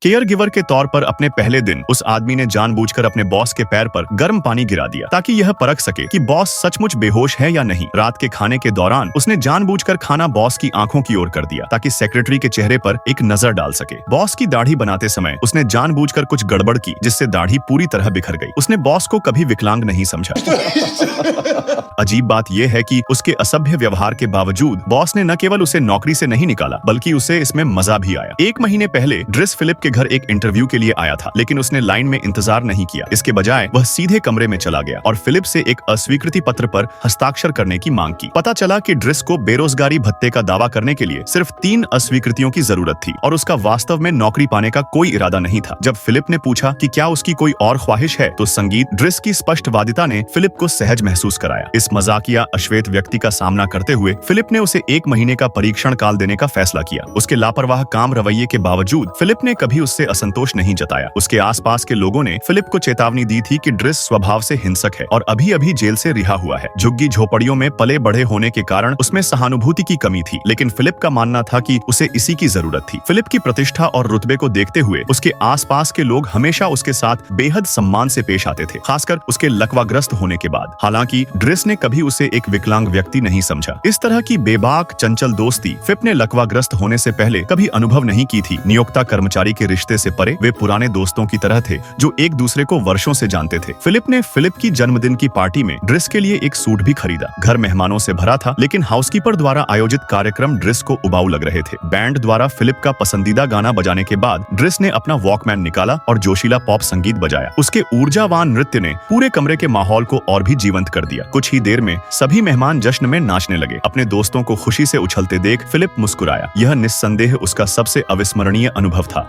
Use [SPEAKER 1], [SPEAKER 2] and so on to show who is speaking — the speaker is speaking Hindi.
[SPEAKER 1] केयर गिवर के तौर पर अपने पहले दिन उस आदमी ने जानबूझकर अपने बॉस के पैर पर गर्म पानी गिरा दिया ताकि यह परख सके कि बॉस सचमुच बेहोश है या नहीं। रात के खाने के दौरान उसने जानबूझकर खाना बॉस की आंखों की ओर कर दिया ताकि सेक्रेटरी के चेहरे पर एक नजर डाल सके। बॉस की दाढ़ी बनाते समय उसने जानबूझकर कुछ गड़बड़ की जिससे दाढ़ी पूरी तरह बिखर गई। उसने बॉस को कभी विकलांग नहीं समझा। अजीब बात यह है कि उसके असभ्य व्यवहार के बावजूद बॉस ने न केवल उसे नौकरी से नहीं निकाला बल्कि उसे इसमें मजा भी आया। 1 महीने पहले ड्रिस फिलिप के घर एक इंटरव्यू के लिए आया था, लेकिन उसने लाइन में इंतजार नहीं किया। इसके बजाय वह सीधे कमरे में चला गया और फिलिप से एक अस्वीकृति पत्र पर हस्ताक्षर करने की मांग की। पता चला कि ड्रिस को बेरोजगारी भत्ते का दावा करने के लिए सिर्फ 3 अस्वीकृतियों की जरूरत थी और उसका वास्तव में नौकरी पाने का कोई इरादा नहीं था। जब फिलिप ने पूछा कि क्या उसकी कोई और ख्वाहिश है तो संगीत ड्रिस की स्पष्टवादिता ने फिलिप को सहज महसूस कराया। इस मजाकिया अश्वेत व्यक्ति का सामना करते हुए फिलिप ने उसे 1 महीने का परीक्षण काल देने का फैसला किया। उसके लापरवाह काम रवैये के बावजूद फिलिप ने कभी उससे असंतोष नहीं जताया। उसके आसपास के लोगों ने फिलिप को चेतावनी दी थी कि ड्रिस स्वभाव से हिंसक है और अभी-अभी जेल से रिहा हुआ है। झुग्गी झोपड़ियों में पले बढ़े होने के कारण उसमें सहानुभूति की कमी थी, लेकिन फिलिप का मानना था कि उसे इसी की जरूरत थी। फिलिप की प्रतिष्ठा और रुतबे को देखते हुए उसके आसपास के लोग हमेशा उसके साथ बेहद सम्मान से पेश आते थे, खासकर उसके लकवाग्रस्त होने के बाद। हालांकि ड्रिस ने कभी उसे एक विकलांग व्यक्ति नहीं समझा। इस तरह की बेबाक चंचल दोस्ती फिलिप ने लकवाग्रस्त होने से पहले कभी अनुभव नहीं की थी। नियोक्ता कर्मचारी के रिश्ते से परे वे पुराने दोस्तों की तरह थे जो एक दूसरे को वर्षों से जानते थे। फिलिप ने फिलिप की जन्मदिन की पार्टी में ड्रिस के लिए एक सूट भी खरीदा। घर मेहमानों से भरा था, लेकिन हाउसकीपर द्वारा आयोजित कार्यक्रम ड्रिस को उबाऊ लग रहे थे। बैंड द्वारा फिलिप का पसंदीदा गाना बजाने के बाद ड्रिस ने अपना वॉकमैन निकाला और जोशीला पॉप संगीत बजाया। उसके ऊर्जावान नृत्य ने पूरे कमरे के माहौल को और भी जीवंत कर दिया। कुछ ही देर में सभी मेहमान जश्न में नाचने लगे। अपने दोस्तों को खुशी से उछलते देख फिलिप मुस्कुराया। यह निस्संदेह उसका सबसे अविस्मरणीय अनुभव था।